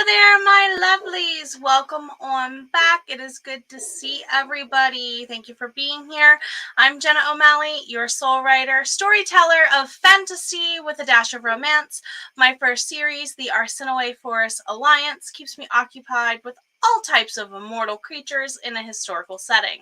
there, my lovelies. Welcome on back. It is good to see everybody. Thank you for being here. I'm Jenna O'Malley, your soul writer, storyteller of fantasy with a dash of romance. My first series, the Arsinoe Forest Alliance, keeps me occupied with all types of immortal creatures in a historical setting.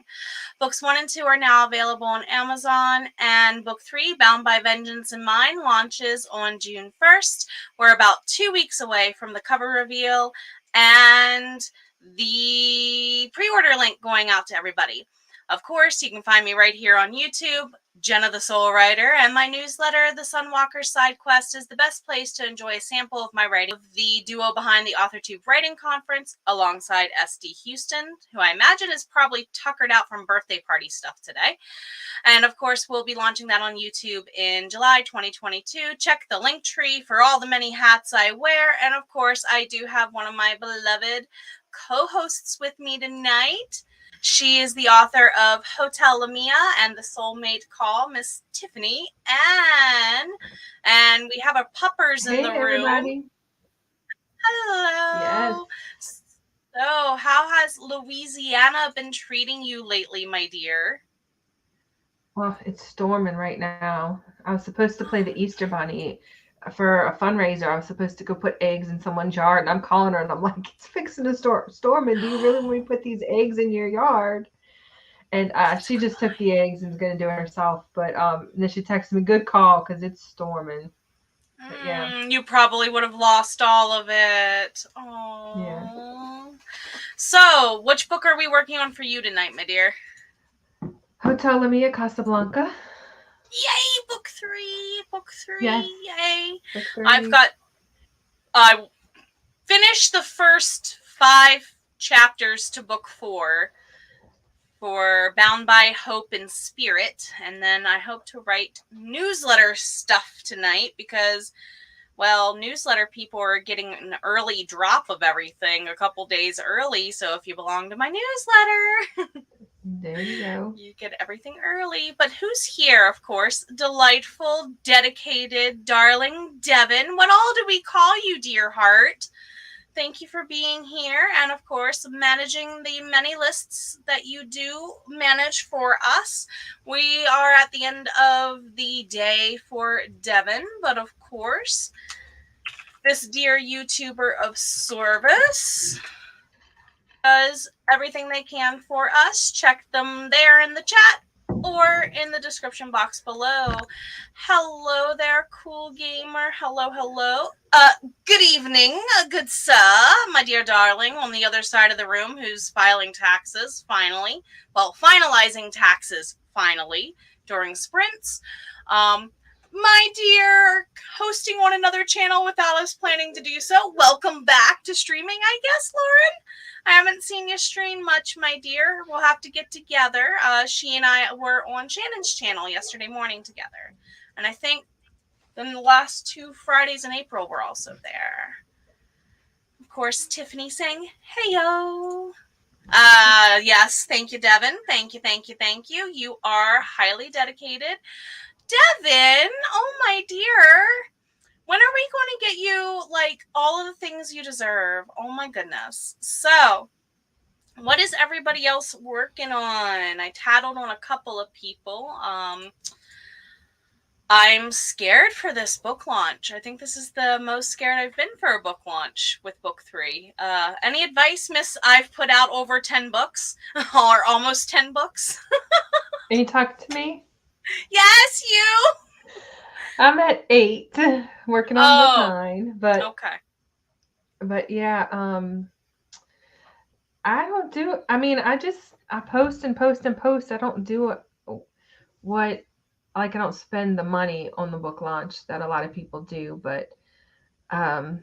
Books 1 and 2 are now available on Amazon, and book 3, Bound by Vengeance in Mind, launches on June 1st. We're about 2 weeks away from the cover reveal and the pre-order link going out to everybody. Of course, you can find me right here on YouTube, Jenna the Soul Writer, and my newsletter, The Sunwalker Side Quest, is the best place to enjoy a sample of my writing. The duo behind the AuthorTube Writing Conference, alongside SD Huston, who I imagine is probably tuckered out from birthday party stuff today. And of course, we'll be launching that on YouTube in July 2022. Check the link tree for all the many hats I wear. And of course, I do have one of my beloved co-hosts with me tonight. She is the author of Hotel Lamia and The Soulmate Call, Miss Tiffany Ann. And we have our puppers in the room. Everybody. Hello. Yes. So, how has Louisiana been treating you lately, my dear? Well, it's storming right now. I was supposed to play the Easter Bunny for a fundraiser. I was supposed to go put eggs in someone's yard, and I'm calling her, and I'm like, it's fixing to storm, and do you really want me to put these eggs in your yard? And she just took the eggs and is going to do it herself. But then she texted me, good call, because it's storming. But, yeah. You probably would have lost all of it. Oh. Yeah. So, which book are we working on for you tonight, my dear? Hotel Lamia Casablanca. Yay, book 3. Book 3. Yes. Yay. Book 3. I finished the first 5 chapters to book 4 for Bound by Hope and Spirit. And then I hope to write newsletter stuff tonight because, well, newsletter people are getting an early drop of everything a couple days early. So if you belong to my newsletter, there you go. You get everything early. But who's here, of course? Delightful, dedicated, darling Devin. What all do we call you, dear heart? Thank you for being here. And, of course, managing the many lists that you do manage for us. We are at the end of the day for Devin. But, of course, this dear YouTuber of service does everything they can for us. Check them there in the chat or in the description box below. Hello there, cool gamer. Hello. Good evening, good sir, my dear darling on the other side of the room who's filing taxes finally. Well, finalizing taxes finally during sprints. My dear, hosting on another channel without us planning to do so. Welcome back to streaming, I guess, Lauren. I haven't seen you stream much, my dear. We'll have to get together. She and I were on Shannon's channel yesterday morning together. And I think then the last 2 Fridays in April were also there. Of course, Tiffany saying, hey-yo. Yes, thank you, Devin. Thank you. You are highly dedicated. Devin, oh my dear, when are we going to get you, like, all of the things you deserve? Oh my goodness. So, what is everybody else working on? I tattled on a couple of people. I'm scared for this book launch. I think this is the most scared I've been for a book launch with book 3. Any advice, miss? I've put out over 10 books, or almost 10 books. Are you talking to me? Yes, you. I'm at 8, working on book 9, but okay. But yeah, I don't do. I mean, I post and post and post. I don't do what I don't spend the money on the book launch that a lot of people do. But I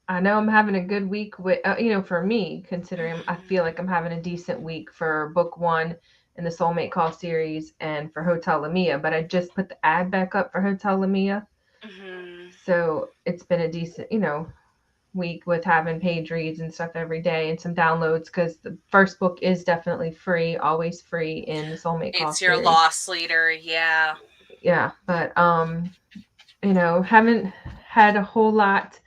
know I'm having a good week with for me, considering I feel like I'm having a decent week for book 1 in the Soulmate Call series and for Hotel Lamia, but I just put the ad back up for Hotel Lamia. Mm-hmm. So it's been a decent, week with having page reads and stuff every day and some downloads because the first book is definitely free, always free in the Soulmate Call series. It's your loss leader, yeah. Yeah, but haven't had a whole lot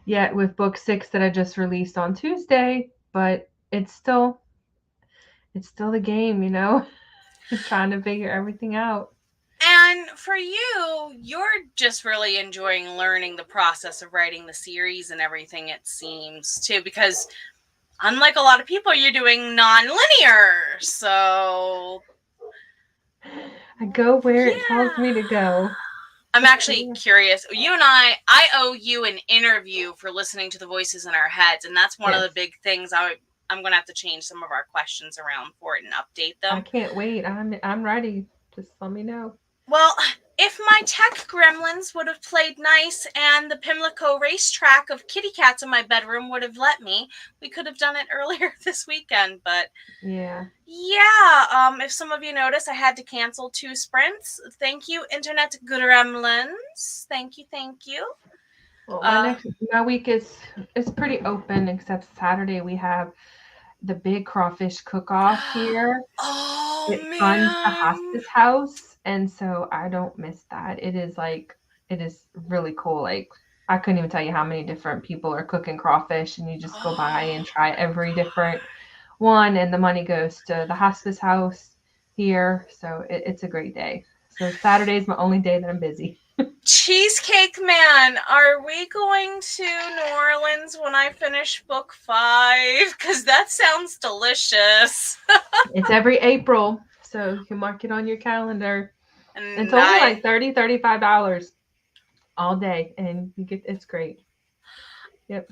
yet with book 6 that I just released on Tuesday, but it's still the game, trying to figure everything out. And for you, you're just really enjoying learning the process of writing the series and everything, it seems, too, because unlike a lot of people, you're doing non-linear. So I go where it tells me yeah. to go. I'm actually curious. You and I owe you an interview for listening to the voices in our heads, and that's one of Yes. the big things I'm going to have to change some of our questions around for it and update them. I can't wait. I'm ready. Just let me know. Well, if my tech gremlins would have played nice and the Pimlico racetrack of kitty cats in my bedroom would have let me, we could have done it earlier this weekend. But Yeah. if some of you noticed, I had to cancel 2 sprints. Thank you, Internet Gremlins. Thank you. Well, my week is pretty open, except Saturday we have the big crawfish cook-off here. Oh, It funds the man. hospice house, and so I don't miss that. It is really cool. Like, I couldn't even tell you how many different people are cooking crawfish, and you just go by and try every different one, and the money goes to the hospice house here. So it's a great day. So Saturday is my only day that I'm busy. Cheesecake Man, are we going to New Orleans when I finish book 5? Because that sounds delicious. It's every April, so you can mark it on your calendar. And It's only like $35 all day, and it's great. Yep.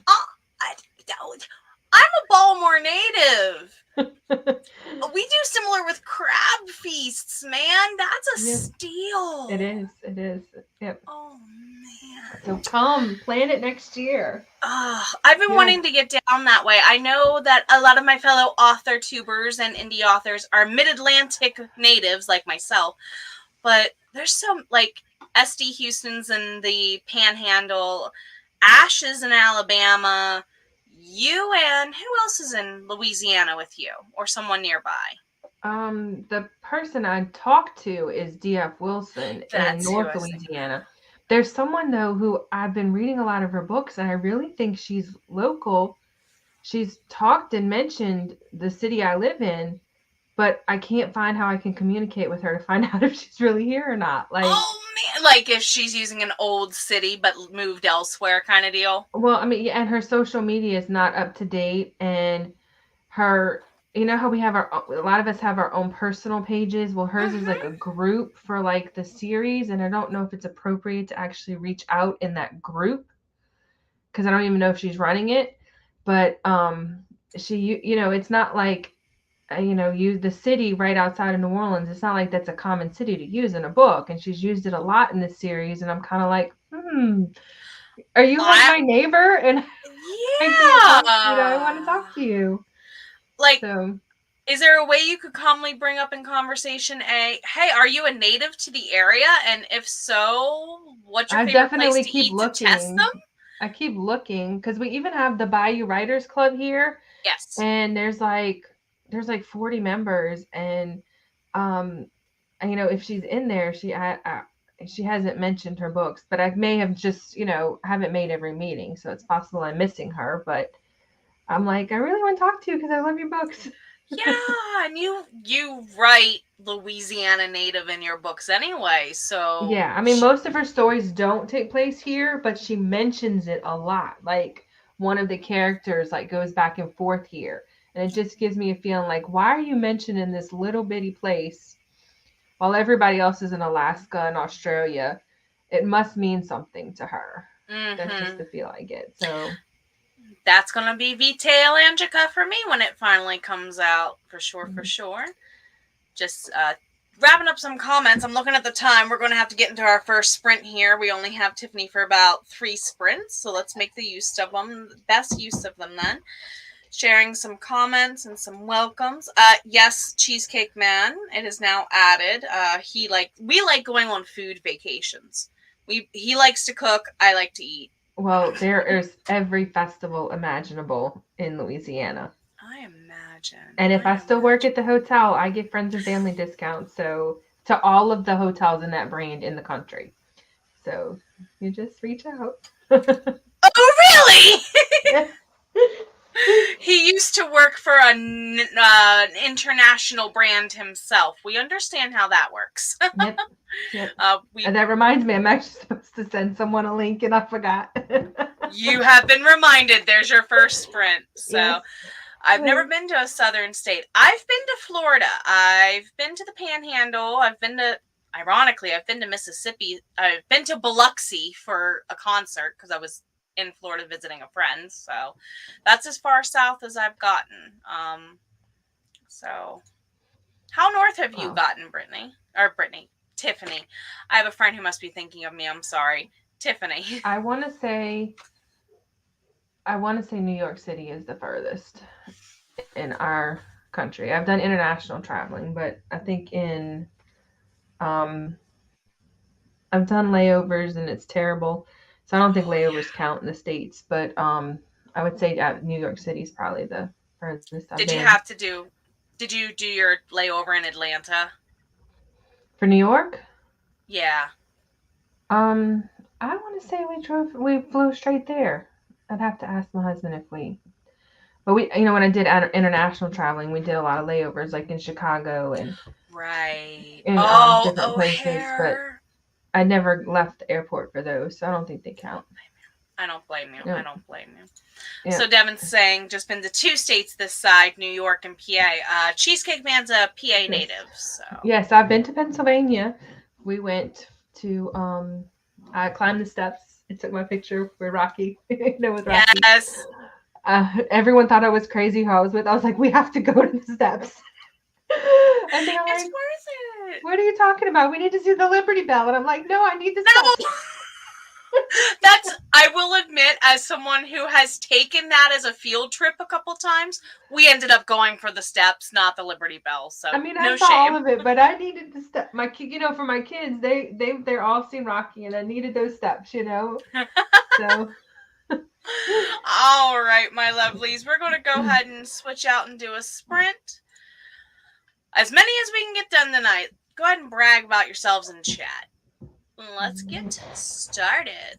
I'm a Baltimore native. We do similar with crab feasts, man. That's a steal. It is. Yep. Oh, man. So come, plan it next year. I've been wanting to get down that way. I know that a lot of my fellow author tubers and indie authors are mid-Atlantic natives like myself, but there's some, like, SD Houston's in the Panhandle, Ash is in Alabama, you and who else is in Louisiana with you or someone nearby? The person I talked to is D.F. Wilson in North Louisiana. There's someone though who I've been reading a lot of her books, and I really think she's local. She's talked and mentioned the city I live in, but I can't find how I can communicate with her to find out if she's really here or not. Like, oh man, like if she's using an old city but moved elsewhere kind of deal. Well, I mean, yeah, and her social media is not up to date, and her, how we have a lot of us have our own personal pages. Well, hers is like a group for like the series, and I don't know if it's appropriate to actually reach out in that group because I don't even know if she's running it. But she, it's not like use the city right outside of New Orleans. It's not like that's a common city to use in a book, and she's used it a lot in this series, and I'm kind of like, are you like my neighbor? And I want to talk to you. Like, is there a way you could calmly bring up in conversation hey, are you a native to the area? And if so, what's your favorite place to eat to test them? I keep looking because we even have the Bayou Writers Club here. Yes. And there's like 40 members, and if she's in there, she hasn't mentioned her books, but I may have just, haven't made every meeting. So it's possible I'm missing her, but I'm like, I really want to talk to you because I love your books. Yeah, and you write Louisiana native in your books anyway, so... Yeah, I mean, most of her stories don't take place here, but she mentions it a lot. Like, one of the characters, like, goes back and forth here. And it just gives me a feeling like, why are you mentioning this little bitty place while everybody else is in Alaska and Australia? It must mean something to her. That's just the feel I get. So that's going to be Vitae Elangica for me when it finally comes out, for sure. Just wrapping up some comments. I'm looking at the time. We're going to have to get into our first sprint here. We only have Tiffany for about 3 sprints, so let's make the best use of them then. Sharing some comments and some welcomes. Yes, Cheesecake Man, it is now added. We like going on food vacations. He likes to cook, I like to eat. Well, there is every festival imaginable in Louisiana. I imagine. And if I still work at the hotel, I get friends and family discounts. So to all of the hotels in that brand in the country. So you just reach out. Oh, really? Yeah. He used to work for an international brand himself. We understand how that works. Yep. Yep. We And that reminds me, I'm actually supposed to send someone a link and I forgot. You have been reminded. There's your first sprint. So Yes. I've never been to a southern state. I've been to Florida. I've been to the Panhandle. Ironically, I've been to Mississippi. I've been to Biloxi for a concert because I was in Florida visiting a friend. So that's as far south as I've gotten. So how north have you Wow. gotten, Brittany? Or Brittany, Tiffany. I have a friend who must be thinking of me. I'm sorry. Tiffany. I want to say New York City is the furthest in our country. I've done international traveling, but I think um I've done layovers and it's terrible. So I don't think layovers count in the States, but I would say New York City is probably the furthest I've Did you been. have to do Did you do your layover in Atlanta? For New York, Yeah. um I want to say we flew straight there. I'd have to ask my husband but when I did international traveling, we did a lot of layovers like in Chicago and Right. in Oh, different places, but O'Hare. I never left the airport for those, so I don't think they count. I don't blame you. I Yeah. don't blame you. Yeah. So Devin's saying just been to 2 states this side, New York and PA. Cheesecake Man's a PA Yes. native, so. Yes, I've been to Pennsylvania. We went to I climbed the steps. I took my picture with Rocky. With Rocky. Yes. Everyone thought I was crazy who I was with. I was like, we have to go to the steps. And they're It's like, worth it. what are you talking about? We need to see the Liberty Bell. And I'm like, no, I need the No. steps. I will admit, as someone who has taken that as a field trip a couple times, we ended up going for the steps, not the Liberty Bell. So I mean, no I saw all shame. of it, but I needed the step. For my kids, they're all seen Rocky, and I needed those steps. So. All right, my lovelies, we're going to go ahead and switch out and do a sprint. As many as we can get done tonight. Go ahead and brag about yourselves in chat. Let's get started.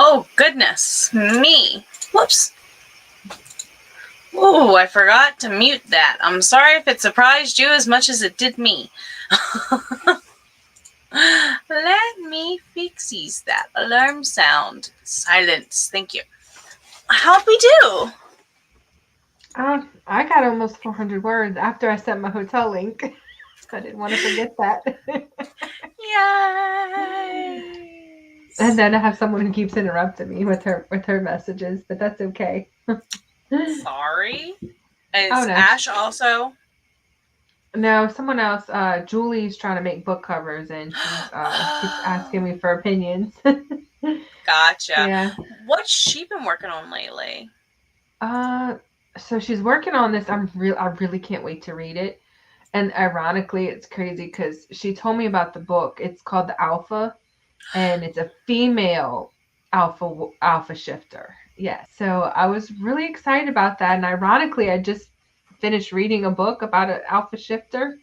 Oh, goodness me. Whoops. Oh, I forgot to mute that. I'm sorry if it surprised you as much as it did me. Let me fixies that alarm sound. Silence. Thank you. How'd we do? I got almost 400 words after I sent my hotel link. I didn't want to forget that. Yay! And then I have someone who keeps interrupting me with her messages, but that's okay. Sorry. Is Oh, no. Ash also? No, someone else. Julie's trying to make book covers, and she's keeps asking me for opinions. Gotcha. Yeah. What's she been working on lately? So she's working on this. I really can't wait to read it. And ironically, it's crazy because she told me about the book. It's called The Alpha, and it's a female alpha shifter. Yeah. So I was really excited about that. And ironically, I just finished reading a book about an alpha shifter.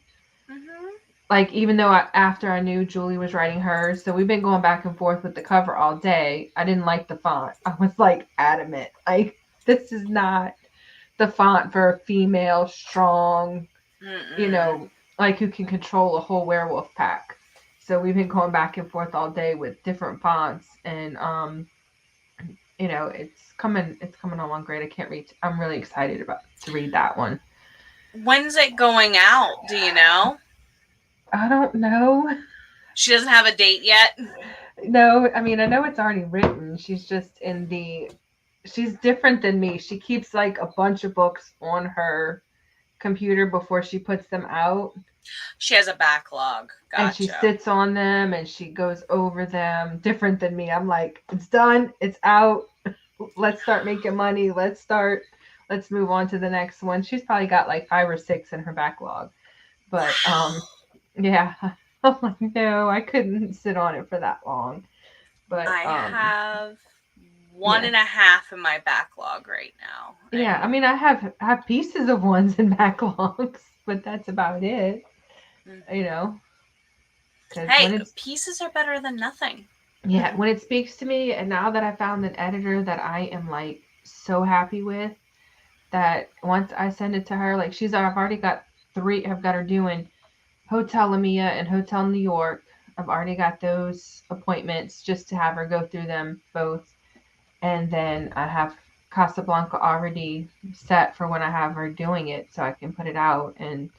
Mm-hmm. Like, even though after I knew Julie was writing hers, so we've been going back and forth with the cover all day. I didn't like the font. I was like adamant, like, this is not the font for a female, strong, you know, like who can control a whole werewolf pack. So we've been going back and forth all day with different fonts, and you know, it's coming along great. I can't read. I'm really excited to read that one. When's it going out? Do you know? I don't know. She doesn't have a date yet? No, I mean, I know it's already written. She's just she's different than me. She keeps like a bunch of books on her computer before she puts them out. She has a backlog. Gotcha. And she sits on them and she goes over them. Different than me. I'm like, it's done. It's out. Let's start making money. Let's move on to the next one. She's probably got like 5 or 6 in her backlog. But yeah. I'm like, no, I couldn't sit on it for that long. But I have 1.5 in my backlog right now. Yeah, I mean, I have pieces of ones in backlogs, but that's about it. You know. Hey, pieces are better than nothing. Yeah, when it speaks to me, and now that I found an editor that I am like so happy with, that once I send it to her, like I've already got 3. I've got her doing Hotel Lamia and Hotel New York. I've already got those appointments just to have her go through them both. And then I have Casablanca already set for when I have her doing it so I can put it out. And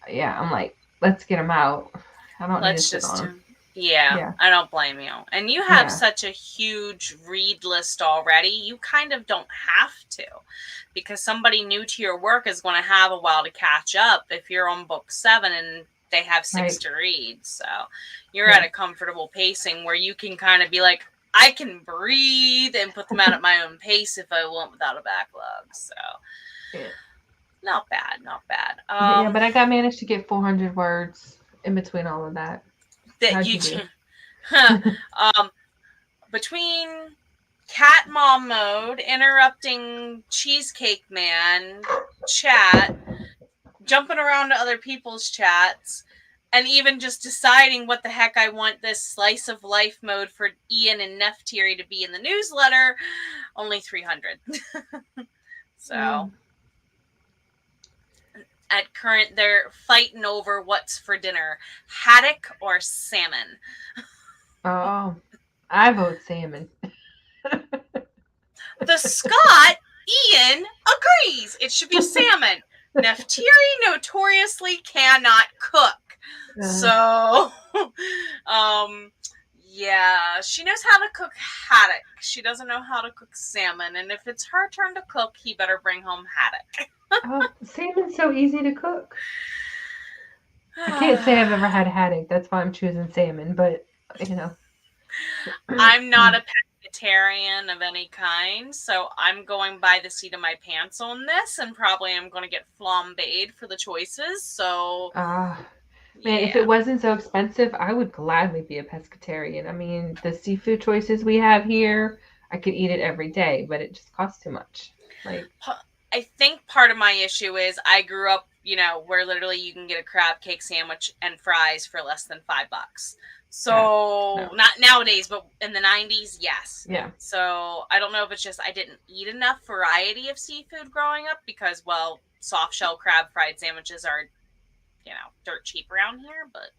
yeah, I'm like, let's get them out. I don't need to sit on them. Yeah, I don't blame you. And you have such a huge read list already. You kind of don't have to, because somebody new to your work is going to have a while to catch up if you're on book 7 and they have 6 to read. So you're at a comfortable pacing where you can kind of be like, I can breathe and put them out at my own pace if I want without a backlog. So not bad. Yeah, but I managed to get 400 words in between all of that. That you do. Between cat mom mode, interrupting Cheesecake Man chat, jumping around to other people's chats, and even just deciding what the heck I want this slice of life mode for Ian and Neftiri to be in the newsletter, only 300. So at current, they're fighting over what's for dinner, haddock or salmon. Oh, I vote salmon. The Scot, Ian, agrees. It should be salmon. Neftiri notoriously cannot cook. So, yeah, she knows how to cook haddock. She doesn't know how to cook salmon. And if it's her turn to cook, he better bring home haddock. Oh, salmon's so easy to cook. I can't say I've ever had haddock. That's why I'm choosing salmon. But, you know. I'm not a pescatarian of any kind, so I'm going by the seat of my pants on this, and probably I'm going to get flambéed for the choices. So, man, if it wasn't so expensive, I would gladly be a pescatarian. I mean, the seafood choices we have here, I could eat it every day, but it just costs too much. Like, I think part of my issue is I grew up where literally you can get a crab cake sandwich and fries for less than $5. So not nowadays, but in the 90s, yes. Yeah. So I don't know if it's just I didn't eat enough variety of seafood growing up because, well, soft shell crab fried sandwiches are, dirt cheap around here. But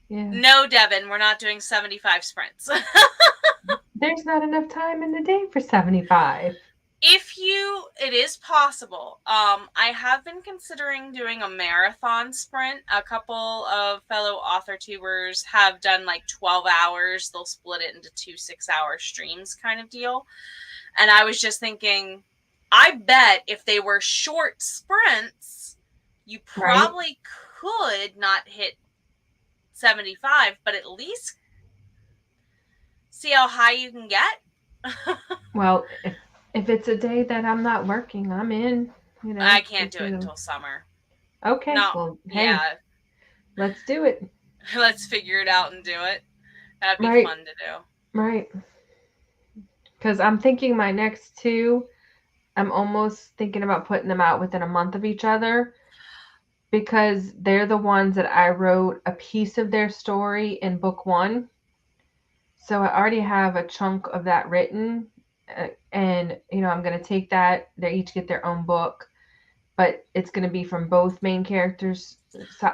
yeah. No, Devin, we're not doing 75 sprints. There's not enough time in the day for 75. It is possible. I have been considering doing a marathon sprint. A couple of fellow author tubers have done like 12 hours. They'll split it into 2 6-hour streams kind of deal. And I was just thinking, I bet if they were short sprints, you probably could not hit 75, but at least see how high you can get. Well, if it's a day that I'm not working, I'm in. I can't do it until summer. Okay. No, well, hey, yeah. Let's do it. Let's figure it out and do it. That'd be fun to do. Right. Because I'm thinking my next 2, I'm almost thinking about putting them out within a month of each other, because they're the ones that I wrote a piece of their story in book 1. So I already have a chunk of that written, and I'm going to take that. They each get their own book, but it's going to be from both main characters'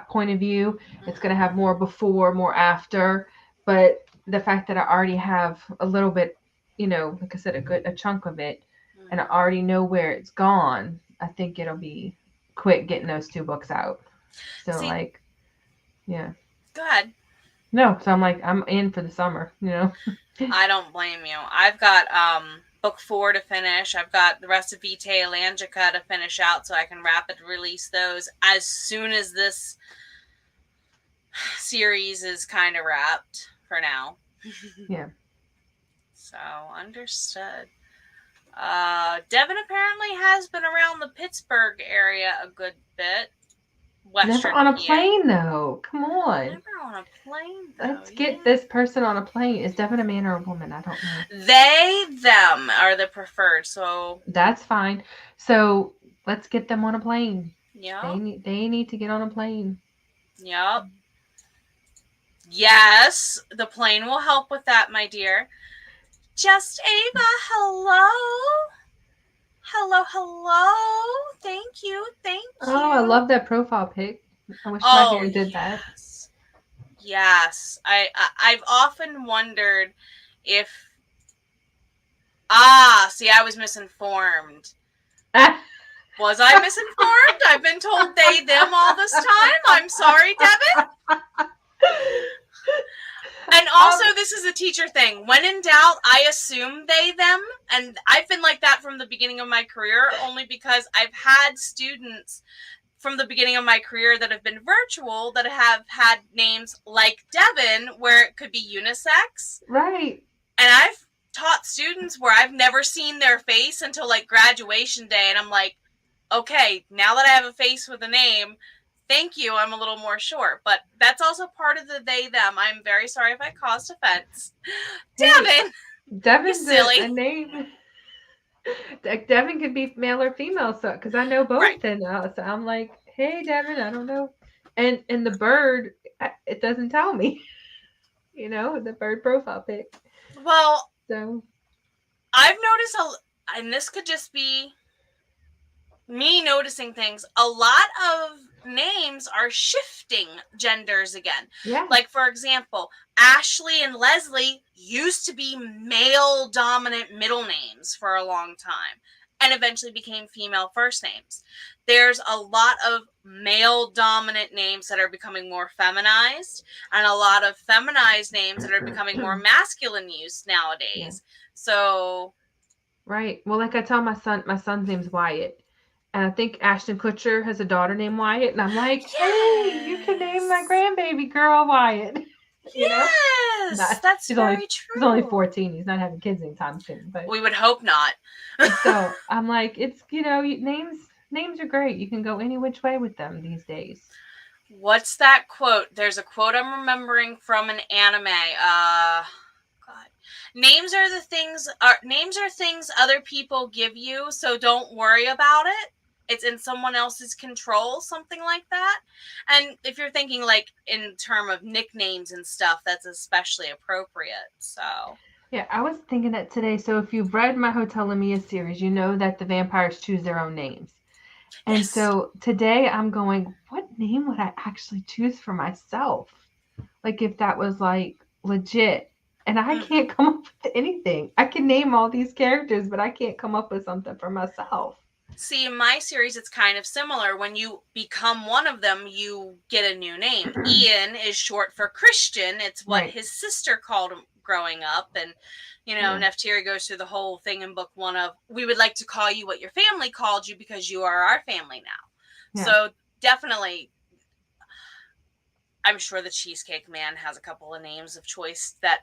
point of view. It's going to have more before, more after, but the fact that I already have a little bit, like I said, a chunk of it, and I already know where it's gone, I think it'll be quick getting those 2 books out. So yeah. Go ahead. No, so I'm in for the summer, I don't blame you. I've got book 4 to finish. I've got the rest of Vitae Elangica to finish out, so I can rapid release those as soon as this series is kind of wrapped for now. Yeah. So, understood. Devin apparently has been around the Pittsburgh area a good bit. Never on a plane, though. Come on. Never on a plane, though. Let's get this person on a plane. Is Devin a man or a woman? I don't know. They, them are the preferred, so. That's fine. So, let's get them on a plane. Yeah. They need to get on a plane. Yep. Yes, the plane will help with that, my dear. Just Ava, hello. Hello. Thank you. Oh, I love that profile pic. I wish my hair did that. Yes. I've often wondered if... see, I was misinformed. Was I misinformed? I've been told they, them all this time. I'm sorry, Devin. And also, this is a teacher thing. When in doubt, I assume they, them. And I've been like that from the beginning of my career, only because I've had students from the beginning of my career that have been virtual that have had names like Devin, where it could be unisex. Right. And I've taught students where I've never seen their face until like graduation day. And I'm like, okay, now that I have a face with a name, thank you, I'm a little more sure. But that's also part of the they, them. I'm very sorry if I caused offense. Devin! Devin's silly. A name. Devin could be male or female, so because I know both. Right. And so I'm like, hey, Devin, I don't know. And the bird, it doesn't tell me. The bird profile pic. Well, so I've noticed, and this could just be me noticing things, a lot of names are shifting genders again. Yeah. Like, for example, Ashley and Leslie used to be male dominant middle names for a long time and eventually became female first names. There's a lot of male dominant names that are becoming more feminized and a lot of feminized names that are becoming more masculine use nowadays. Yeah. So. Right. Well, like I tell my son's name's Wyatt. And I think Ashton Kutcher has a daughter named Wyatt. And I'm like, hey, you can name my grandbaby girl Wyatt. Yes, that's very true. He's only 14. He's not having kids anytime soon. But we would hope not. So I'm like, it's, names are great. You can go any which way with them these days. What's that quote? There's a quote I'm remembering from an anime. Names are things other people give you, so don't worry about it. it's in someone else's control, something like that. And if you're thinking like in term of nicknames and stuff, that's especially appropriate. So Yeah, I was thinking that today. So if you've read my Hotel Lamia series, you know that the vampires choose their own names. And yes. so today I'm going, what name would I actually choose for myself? Like if that was like legit. And I can't come up with anything. I can name all these characters, but I can't come up with something for myself. See, in my series, it's kind of similar. When you become one of them, you get a new name. Ian is short for Christian. It's what Right. his sister called him growing up. And, you know, Yeah. Nefteri goes through the whole thing in book one of, we would like to call you what your family called you because you are our family now. Yeah. So definitely, I'm sure the Cheesecake Man has a couple of names of choice that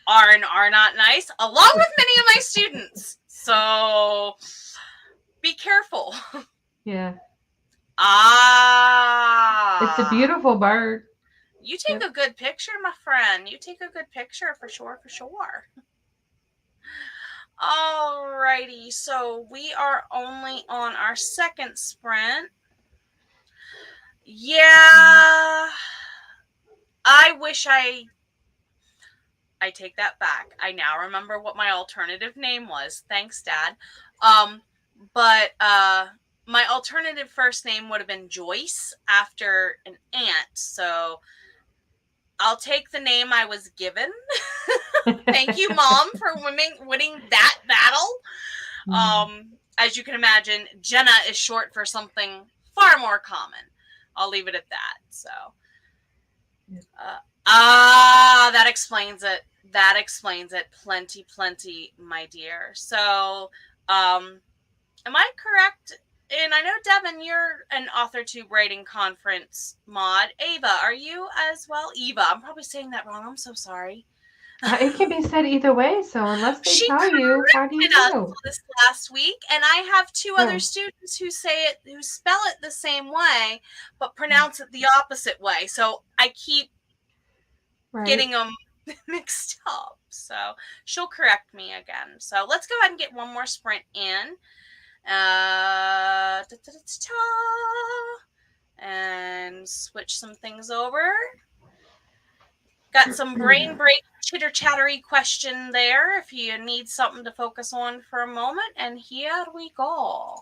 are and are not nice, along with many of my students. So be careful. Yeah. It's a Ah, beautiful bird. you take Yep. a good picture, my friend. You take a good picture for sure, for sure. Alrighty, so we are only on our second sprint. Yeah, I wish I take that back. I now remember what my alternative name was. Thanks, Dad. Um, but my alternative first name would have been Joyce after an aunt. So I'll take the name I was given. Thank you, Mom, for winning that battle. As you can imagine, Jenna is short for something far more common. I'll leave it at that. So, that explains it. That explains it. Plenty, plenty, my dear. So, am I correct? And I know, Devin, you're an AuthorTube writing conference mod. Ava, are you as well? Eva, I'm probably saying that wrong. I'm so sorry. It can be said either way. So unless they She tell you, how do you corrected us know? this last week, and I have two other Oh, students who spell it the same way, but pronounce it the opposite way. So I keep right. getting them mixed up. So she'll correct me again. So let's go ahead and get one more sprint in. And switch some things over. Got some brain break chitter chattery question there if you need something to focus on for a moment. And here we go.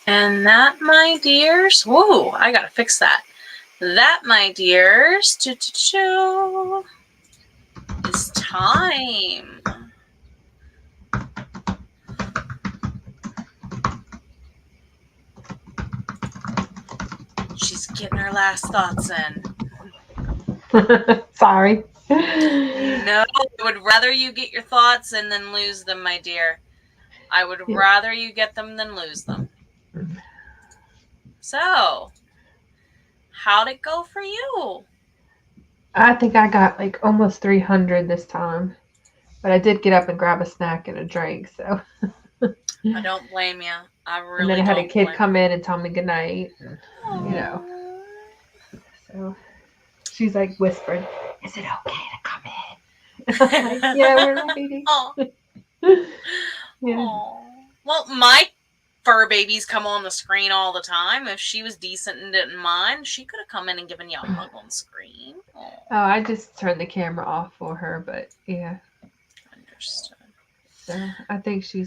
And that, my dears, whoa, I gotta fix that. That, my dears, is time. She's getting her last thoughts in. Sorry. No, I would rather you get your thoughts in than lose them, my dear. I would rather you get them than lose them. So, how'd it go for you? I think I got like almost 300 this time. But I did get up and grab a snack and a drink, so. I don't blame you. I really don't. And then I had a kid come in and tell me goodnight. So she's like whispering, "Is it okay to come in?" I'm like, "Yeah, we're ready." Yeah. Well, my fur babies come on the screen all the time. If she was decent and didn't mind, she could have come in and given you a hug on screen. Oh, I just turned the camera off for her, but yeah. Understood. So I think she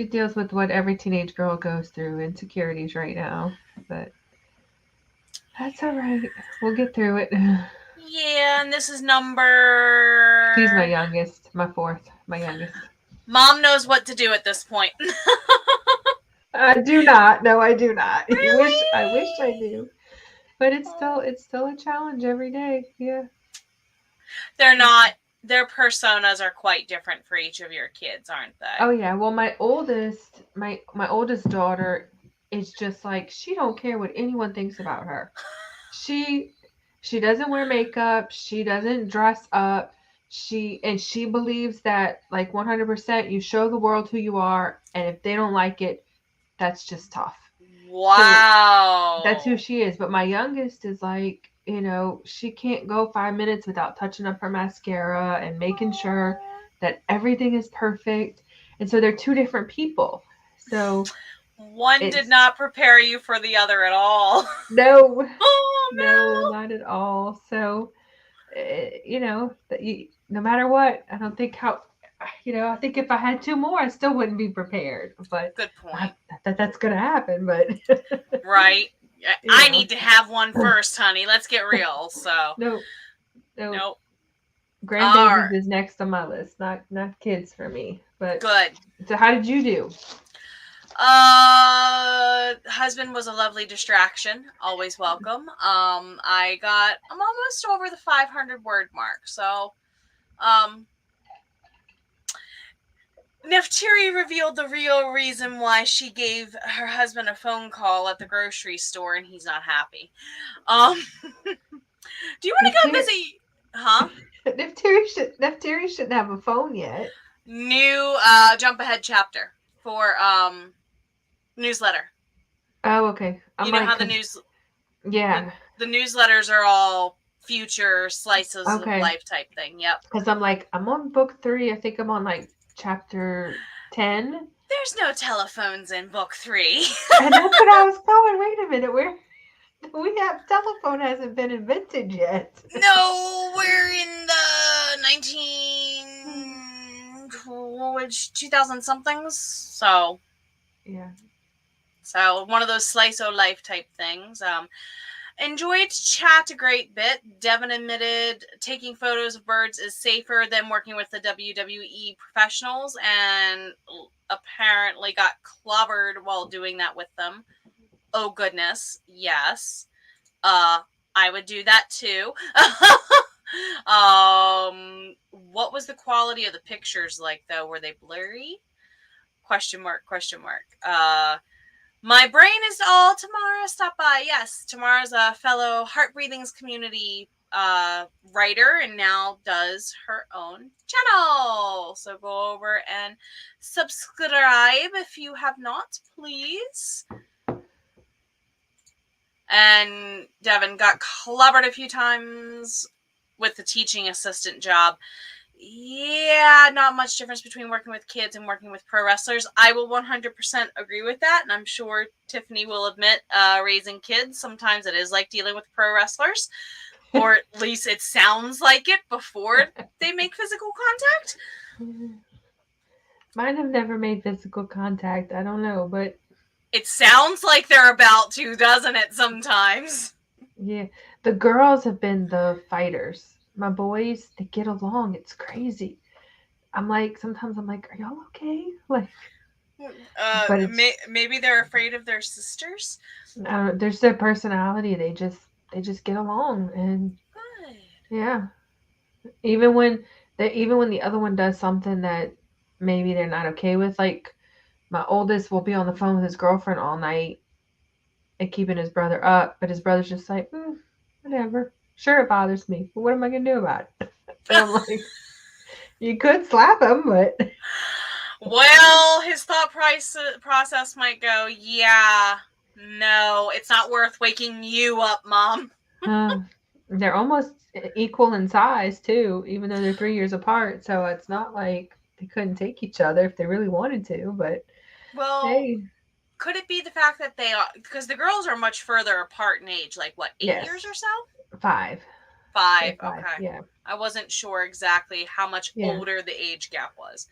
deals with what every teenage girl goes through, insecurities right now. But that's all right. We'll get through it. Yeah, and this is number... She's my youngest, my youngest. Mom knows what to do at this point. I do not. No, I do not. Really? I wish I knew. But it's still a challenge every day. Yeah. They're not. Their personas are quite different for each of your kids, aren't they? Oh yeah. Well, my oldest daughter is just like, she don't care what anyone thinks about her. She doesn't wear makeup. She doesn't dress up. She believes that like 100% you show the world who you are, and if they don't like it, that's just tough. Wow. So that's who she is. But my youngest is like, she can't go 5 minutes without touching up her mascara and making sure that everything is perfect. And so they're two different people. So one did not prepare you for the other at all. No. Oh, no, not at all. So, no matter what, I don't think I think if I had two more, I still wouldn't be prepared. But good point. That's going to happen, but right. I need to have one first, honey. Let's get real. So nope. Grandbabies is next on my list, not kids for me. But good. So how did you do? Husband was a lovely distraction. Always welcome. I'm almost over the 500 word mark. So, Neftiri revealed the real reason why she gave her husband a phone call at the grocery store and he's not happy. Do you want to go visit? Huh? Neftiri shouldn't have a phone yet. New jump ahead chapter for newsletter. Oh, okay. You know how the news... Yeah. The newsletters are all future slices of life type thing. Yep. Because I'm on book 3. I think I'm on like chapter 10. There's no telephones in book 3. And that's what I was going. Wait a minute. Telephone hasn't been invented yet. No, we're in the 2000 somethings. So yeah. So one of those slice o' life type things. Enjoyed chat a great bit. Devin admitted taking photos of birds is safer than working with the WWE professionals, and apparently got clobbered while doing that with them. Oh goodness, yes. I would do that too. What was the quality of the pictures like though? Were they blurry? Question mark. My brain is all tomorrow. Stop by. Yes, tomorrow's a fellow Heart Breathings community writer and now does her own channel. So go over and subscribe if you have not, please. And Devin got clobbered a few times with the teaching assistant job. Yeah, not much difference between working with kids and working with pro wrestlers. I will 100% agree with that, and I'm sure Tiffany will admit raising kids, sometimes it is like dealing with pro wrestlers, or at least it sounds like it before they make physical contact. Mine have never made physical contact. I don't know, but It sounds like they're about to, doesn't it, sometimes? Yeah. The girls have been the fighters. My boys, they get along. It's crazy. Sometimes I'm like, are y'all okay? Like, but it's Maybe they're afraid of their sisters? there's their personality. They just get along, and Good. yeah. Even when the other one does something that maybe they're not okay with, like my oldest will be on the phone with his girlfriend all night and keeping his brother up, but his brother's just like, whatever. Sure, it bothers me, but what am I gonna do about it? And I'm like, you could slap him, but Well, his process might go, yeah, no, it's not worth waking you up, Mom. they're almost equal in size too, even though they're 3 years apart. So it's not like they couldn't take each other if they really wanted to. But Well, hey, could it be the fact that they are, because the girls are much further apart in age, like what, 8 years yes, or so? 5. Five, They're 5. okay. Yeah, I wasn't sure exactly how much yeah, older the age gap was.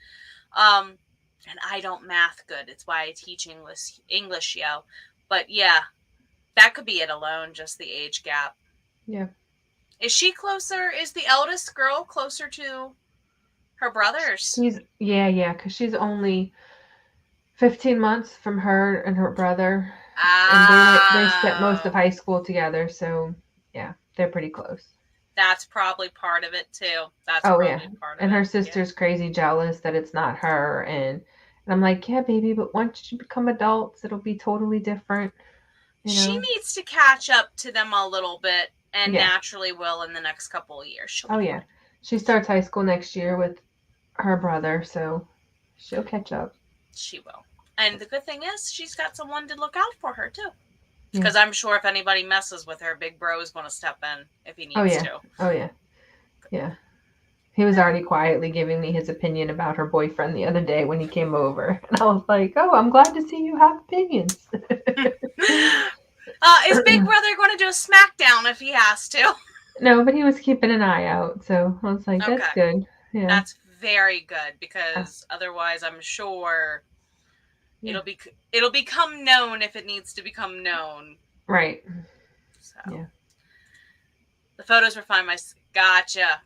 Um, and I don't math good. It's why I teach English, yo. But yeah, that could be it alone, just the age gap. yeah. Is she closer? Is the eldest girl closer to her brothers? Yeah, because she's only 15 months from her and her brother, and they spent most of Ah, high school together. So yeah, they're pretty close. that's probably part of it too. That's Oh yeah, probably part of and it. her Yeah. sister's crazy jealous that it's not her, and I'm like, yeah, baby, but once you become adults, it'll be totally different, you She know? needs to catch up to them a little bit and Yeah. naturally will in the next couple of years. She'll Oh be yeah, fine. she starts high school next year with her brother, so she'll catch up. She will. And the good thing is, she's got someone to look out for her too. Yeah. Because I'm sure if anybody messes with her, Big Bro is going to step in if he Oh needs yeah. to. Oh yeah. Yeah. He was already quietly giving me his opinion about her boyfriend the other day when he came over. And I was like, oh, I'm glad to see you have opinions. Is Big Brother going to do a SmackDown if he has to? No, but he was keeping an eye out. So I was like, that's Okay. good. Yeah. That's very good Uh, because otherwise I'm sure yeah. it'll become known if it needs to become known. Right. So Yeah. the photos were fine. Gotcha.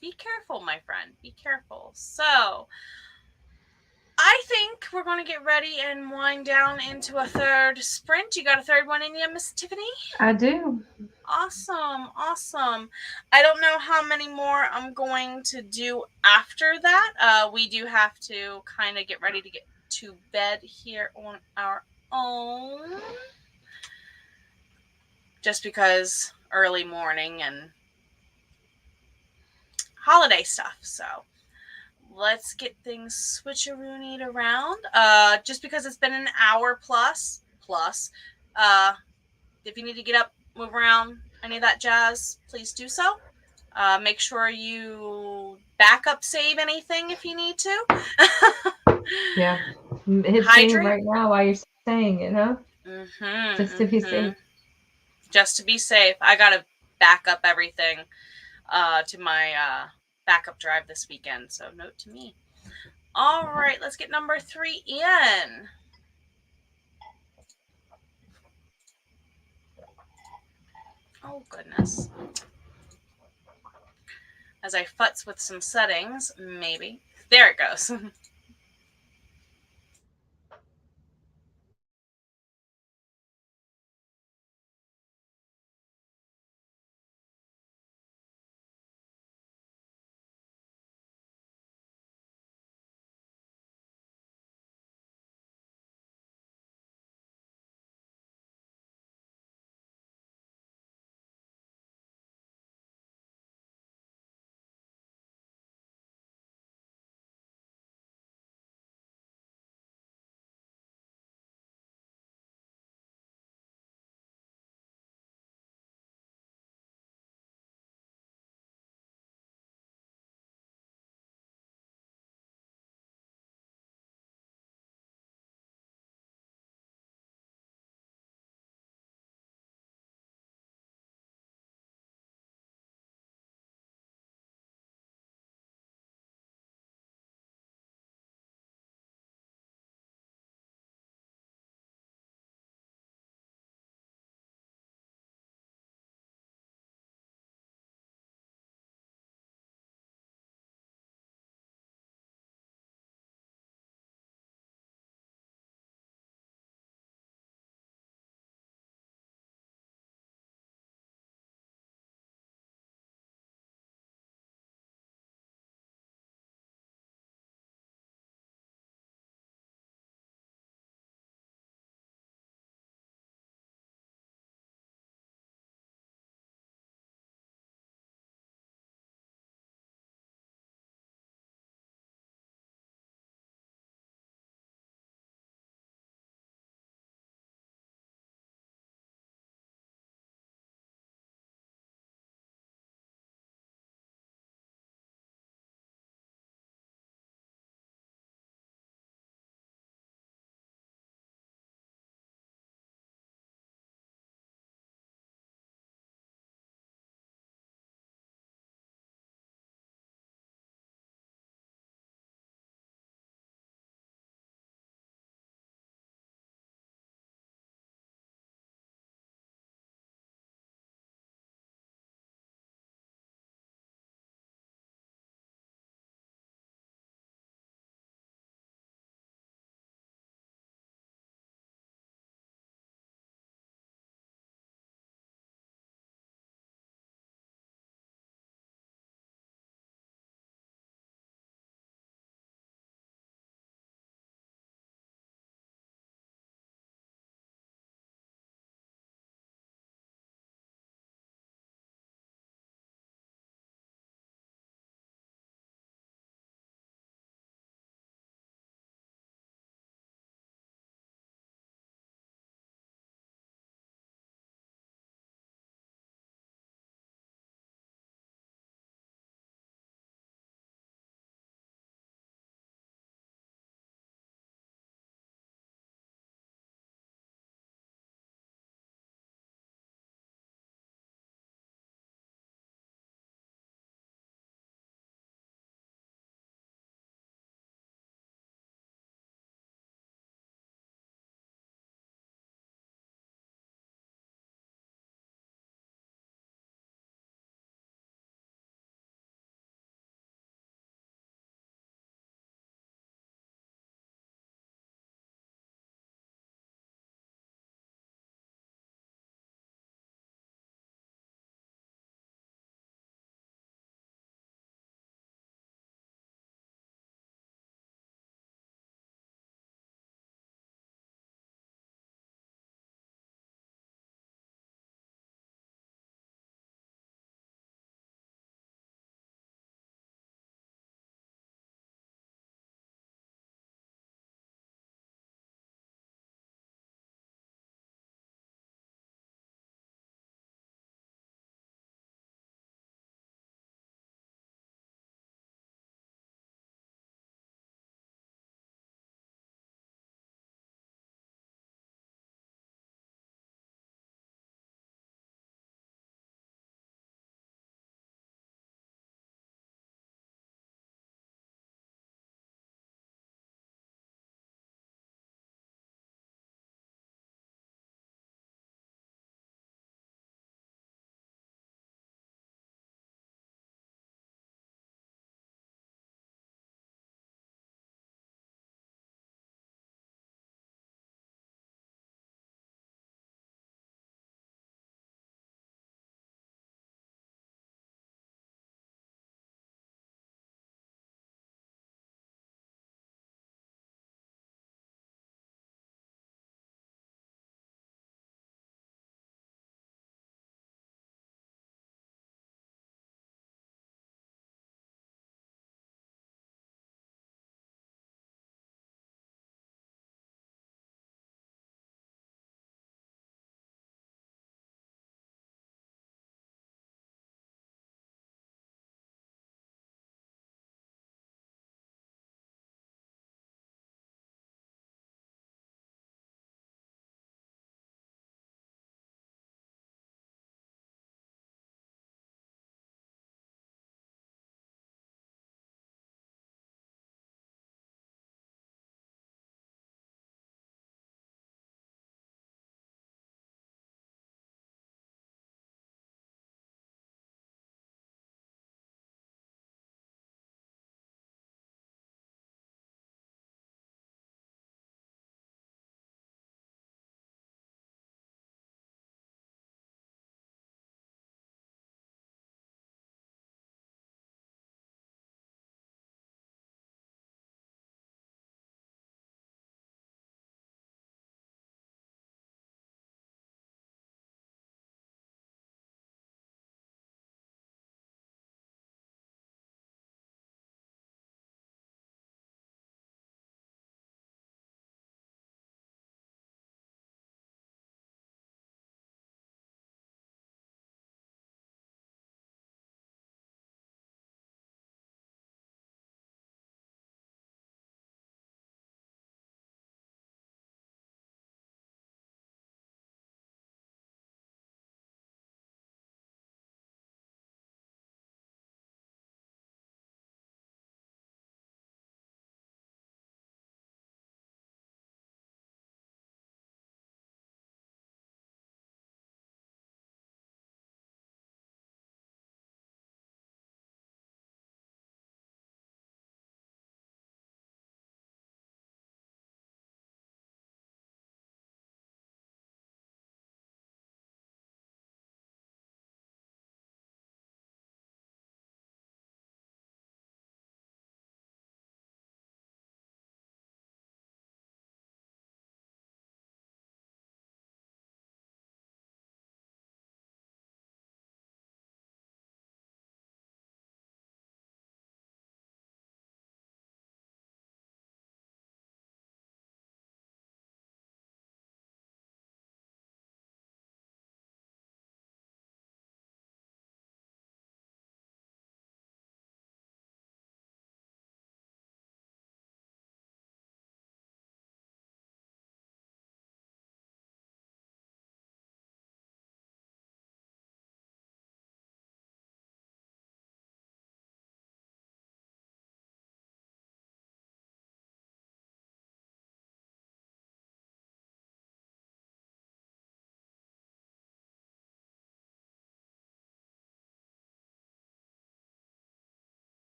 Be careful, my friend. Be careful. So I think we're going to get ready and wind down into a third sprint. You got a third one in you, Miss Tiffany? I do. Awesome. I don't know how many more I'm going to do after that. We do have to kind of get ready to get to bed here on our own. Just because early morning and holiday stuff. So let's get things switcheroonied around. Just because it's been an hour plus. If you need to get up, move around, any of that jazz, please do so. Make sure you backup save anything if you need to. Yeah. Hit save Hydrate. right now while you're saying it, huh? Just to be safe. Just to be safe. I got to back up everything to my backup drive this weekend. So note to me. All right, let's get number 3 in. Oh, goodness. As I futz with some settings, maybe. There it goes.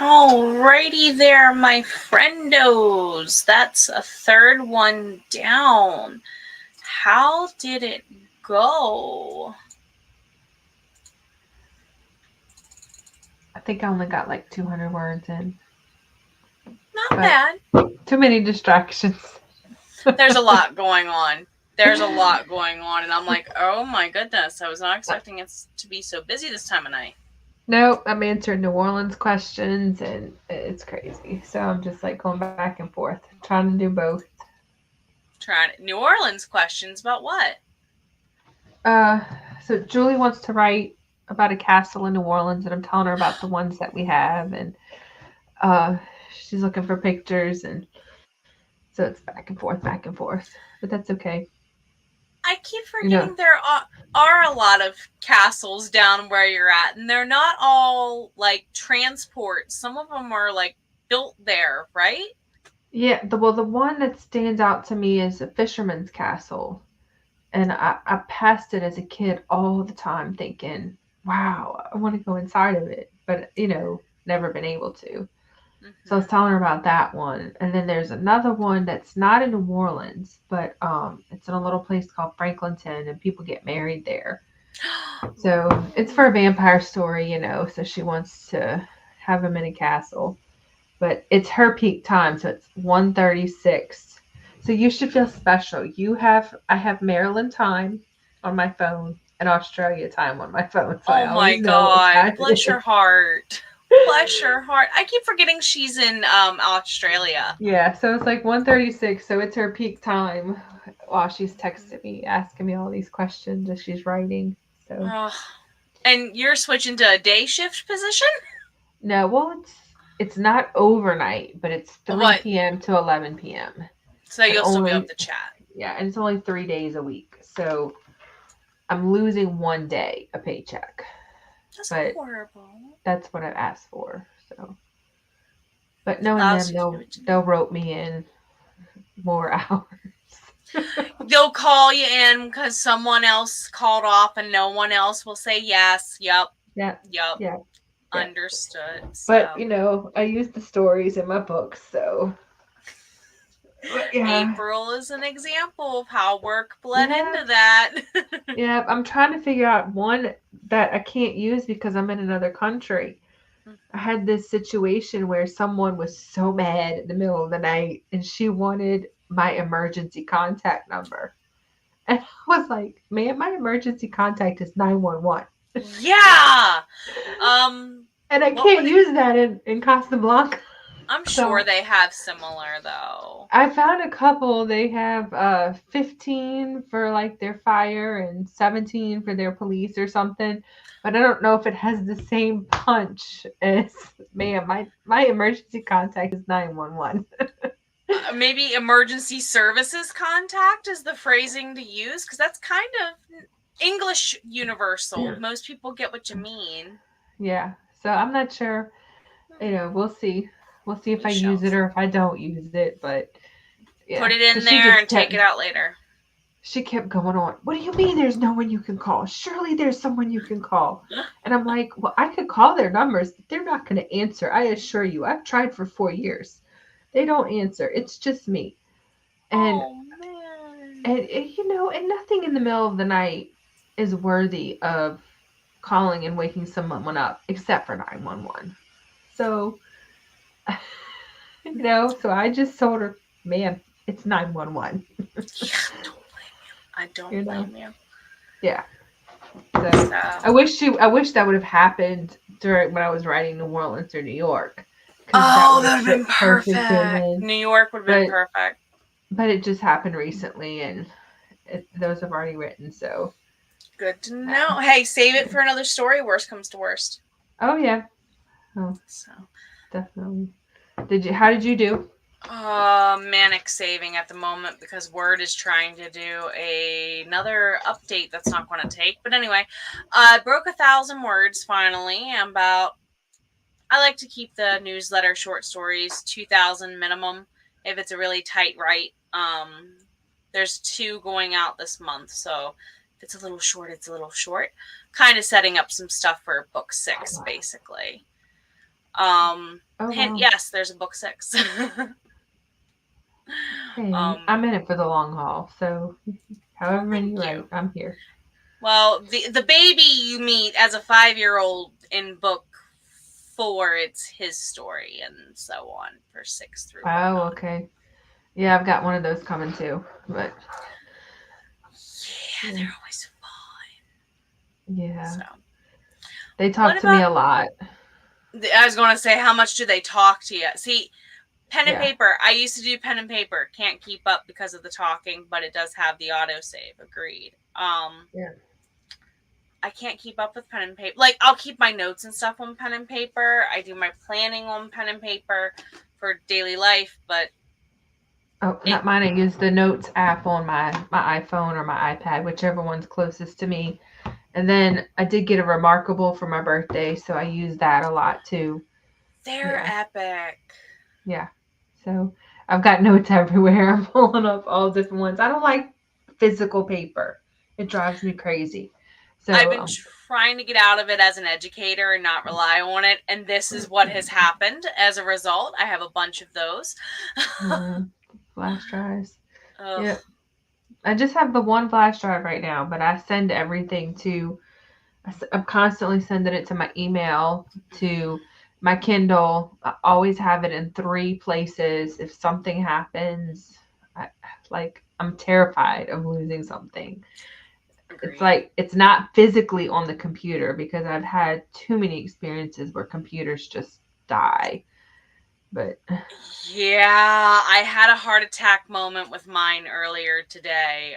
Alrighty there, my friendos. That's a third one down. How did it go? I think I only got like 200 words in. Not bad. Too many distractions. There's a lot going on. And I'm like, oh my goodness, I was not expecting it to be so busy this time of night. Nope, I'm answering New Orleans questions, and it's crazy. So I'm just like going back and forth, trying to do both. New Orleans questions about what? So Julie wants to write about a castle in New Orleans, and I'm telling her about the ones that we have, and she's looking for pictures, and so it's back and forth. But that's okay. I keep forgetting there are a lot of castles down where you're at, and they're not all like transport. Some of them are like built there, right? Yeah, the one that stands out to me is a fisherman's castle. And I passed it as a kid all the time thinking, wow, I want to go inside of it. But, never been able to. Mm-hmm. So I was telling her about that one. And then there's another one that's not in New Orleans, but it's in a little place called Franklinton, and people get married there. So it's for a vampire story, so she wants to have him in a castle. But it's her peak time, so it's 1:36. So you should feel special. I have Maryland time on my phone and Australia time on my phone. So oh my God. Bless your heart. Bless your heart. I keep forgetting she's in Australia. Yeah, so it's like 1:36, so it's her peak time while she's texting me, asking me all these questions as she's writing. So and you're switching to a day shift position? No, well it's not overnight, but it's 3 p.m. to 11 p.m. So you'll still be able to chat. Yeah, and it's only 3 days a week. So I'm losing 1 day a paycheck. That's horrible. That's what I asked for. So, but knowing them, they'll rope me in more hours. They'll call you in because someone else called off, and no one else will say yes. Yep. Understood. But I use the stories in my books, so. Yeah. April is an example of how work bled into that. Yeah, I'm trying to figure out one that I can't use because I'm in another country. Mm-hmm. I had this situation where someone was so mad in the middle of the night, and she wanted my emergency contact number. And I was like, man, my emergency contact is 911. Yeah. And I can't use that in Casablanca. I'm sure they have similar though. I found a couple. They have 15 for like their fire and 17 for their police or something. But I don't know if it has the same punch as my emergency contact is 911. Maybe emergency services contact is the phrasing to use, because that's kind of English universal. Yeah. Most people get what you mean. Yeah. So I'm not sure. We'll see. We'll see if I use it or if I don't use it, but yeah. Put it in there and take it out later. She kept going on. What do you mean there's no one you can call? Surely there's someone you can call. And I'm like, well, I could call their numbers, but they're not going to answer. I assure you. I've tried for 4 years. They don't answer. It's just me. And, and nothing in the middle of the night is worthy of calling and waking someone up except for 911. So... so I just told her, man, it's 911. I don't blame you. Yeah. So I wish that would have happened during when I was writing New Orleans or New York. Oh, that would have been perfect. New York would have been perfect. But it just happened recently, and those have already written, so. Good to know. Hey, save it for another story. Worst comes to worst. Oh, yeah. Oh, so. Definitely. How did you do? Manic saving at the moment because Word is trying to do another update that's not going to take. But anyway, I broke 1,000 words finally. I like to keep the newsletter short stories 2,000 minimum if it's a really tight write. There's 2 going out this month, so if it's a little short, it's a little short. Kind of setting up some stuff for book 6, basically. Oh, Hint, wow. yes, there's a book 6. Hey, I'm in it for the long haul. So however many you thank you. write, I'm here. Well, the baby you meet as a 5-year-old in book 4, it's his story, and so on for 6 through Oh, whatnot. okay. Yeah, I've got one of those coming too. But Yeah, yeah, they're always fun. yeah. So, They what talk to me about? a lot. I was going to say, how much do they talk to you? See, pen and Yeah. paper. I used to do pen and paper. Can't keep up because of the talking, but it does have the autosave. Agreed. Yeah. I can't keep up with pen and paper. Like, I'll keep my notes and stuff on pen and paper. I do my planning on pen and paper for daily life, but Oh, it not mine. I use the Notes app on my iPhone or my iPad, whichever one's closest to me. And then I did get a Remarkable for my birthday, so I use that a lot too. they're Yeah. epic. Yeah. So I've got notes everywhere. I'm pulling up all different ones. I don't like physical paper. It drives me crazy. I've So been trying to get out of it as an educator and not rely on it, and this is what has happened as a result. I have a bunch of those. mm, flash drives. Ugh. Yeah. I just have the one flash drive right now, but I send everything to, I'm constantly sending it to my email, to my Kindle. I always have it in 3 places. If something happens, I'm terrified of losing something. It's Agreed. like it's not physically on the computer because I've had too many experiences where computers just die. But Yeah, I had a heart attack moment with mine earlier today.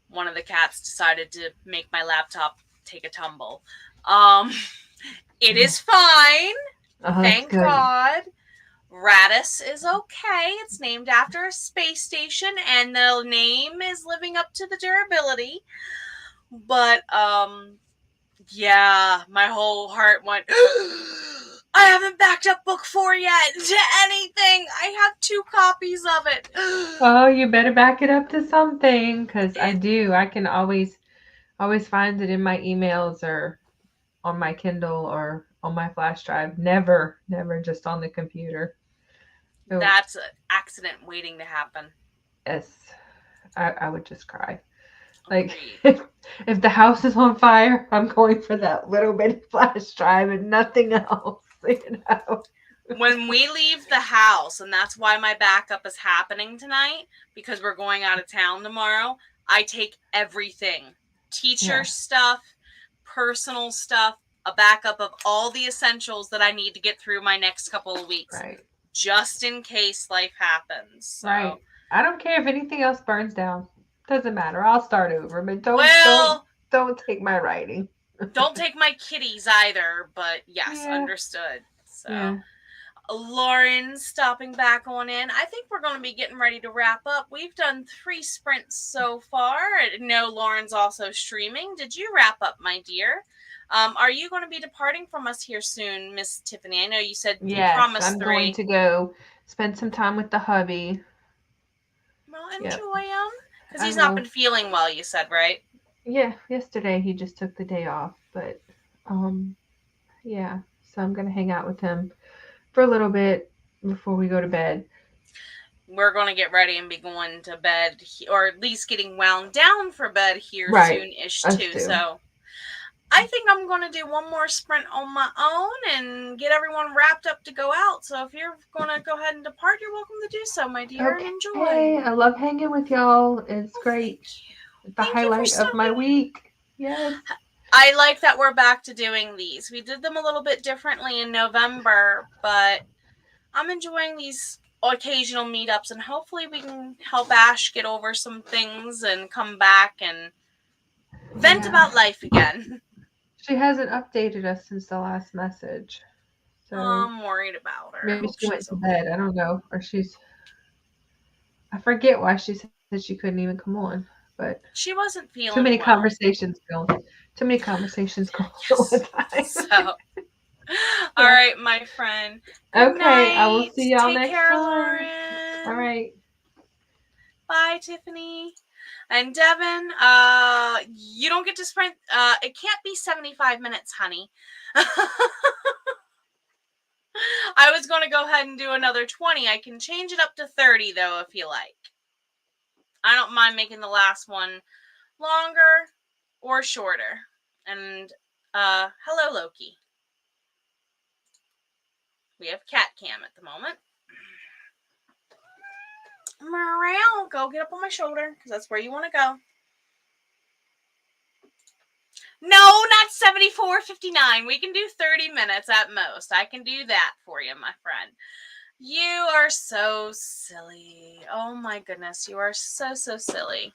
One of the cats decided to make my laptop take a tumble. Um, it is fine, oh, that's thank good. God. Radis is okay. It's named after a space station, and the name is living up to the durability. But yeah, my whole heart went. I haven't backed up book 4 yet to anything. I have 2 copies of it. Oh, you better back it up to something because I It do. I can always find it in my emails or on my Kindle or on my flash drive. Never just on the computer. So that's an accident waiting to happen. yes, I would just cry. Like Agreed. if the house is on fire, I'm going for that little bitty flash drive and nothing else. You know. When we leave the house, and that's why my backup is happening tonight, because we're going out of town tomorrow, I take everything. Teacher Yeah. stuff, personal stuff, a backup of all the essentials that I need to get through my next couple of weeks, Right. just in case life happens. So, Right. I don't care if anything else burns down. Doesn't matter. I'll start over. But well, don't take my writing. don't take my kitties either, but yes, Yeah. understood. So, Yeah. Lauren stopping back on in. I think we're going to be getting ready to wrap up. We've done 3 sprints so far. I know Lauren's also streaming. Did you wrap up, my dear? Are you going to be departing from us here soon, Miss Tiffany? I know you said you Yes, promised I'm going 3. to go spend some time with the hubby. Well, Yep. enjoy him. Because I he's not been will. feeling well, you said, right? Yeah, yesterday he just took the day off, but um yeah, so I'm going to hang out with him for a little bit before we go to bed. We're going to get ready and be going to bed, or at least getting wound down for bed here Right. soon-ish, Us too. too. So I think I'm going to do one more sprint on my own and get everyone wrapped up to go out. So if you're going to go ahead and depart, you're welcome to do so, my dear, and Okay. enjoy. I love hanging with y'all. It's Oh, thank great. you. The Thank you for highlight of my stopping. week. Yes. I like that we're back to doing these. We did them a little bit differently in November, but I'm enjoying these occasional meetups, and hopefully we can help Ash get over some things and come back and vent Yeah. about life again. She hasn't updated us since the last message. So I'm worried about her. maybe Hope she went she's to okay. bed. I don't know. Or I forget why she said she couldn't even come on. But She wasn't too many feeling well. conversations going. Too many conversations going on Yes. at a time. So, all Yeah. right, my friend. Good Okay. I will night. see y'all Take next care, time. All Lauren. right. Bye, Tiffany. And Devin, you don't get to sprint. It can't be 75 minutes, honey. I was going to go ahead and do another 20. I can change it up to 30, though, if you like. I don't mind making the last one longer or shorter. And, hello, Loki. We have cat cam at the moment. Morale, go get up on my shoulder, because that's where you want to go. No, not 74.59. We can do 30 minutes at most. I can do that for you, my friend. You are so silly. Oh my goodness, you are so silly.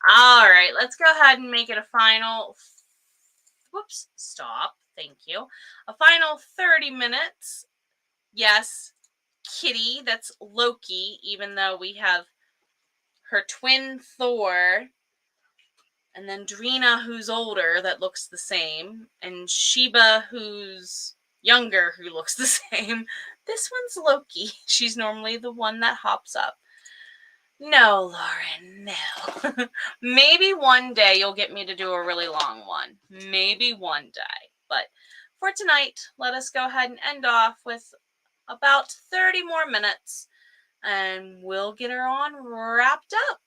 All right, let's go ahead and make it a final. Whoops, stop. Thank you. A final 30 minutes. Yes, Kitty, that's Loki, even though we have her twin Thor. And then Drina, who's older, that looks the same. And Sheba, who's younger, who looks the same. This one's Loki. She's normally the one that hops up. No, Lauren, no. Maybe one day you'll get me to do a really long one. Maybe one day. But for tonight, let us go ahead and end off with about 30 more minutes. And we'll get her on wrapped up.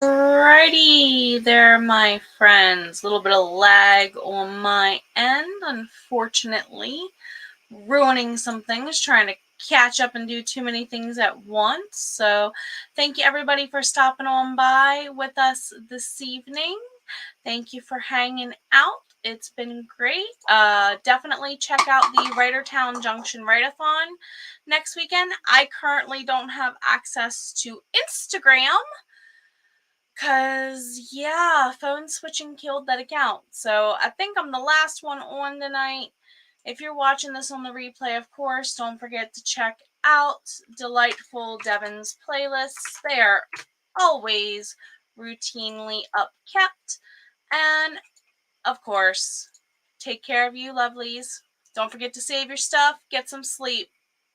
Alrighty there, my friends. A little bit of lag on my end, unfortunately. Ruining some things, trying to catch up and do too many things at once. So thank you everybody for stopping on by with us this evening. Thank you for hanging out. It's been great. Definitely check out the Writertown Junction Write-a-thon next weekend. I currently don't have access to Instagram because, yeah, phone switching killed that account. So I think I'm the last one on tonight. If you're watching this on the replay, of course, don't forget to check out Delightful Devin's playlists. They are always routinely upkept. And, of course, take care of you, lovelies. Don't forget to save your stuff, get some sleep.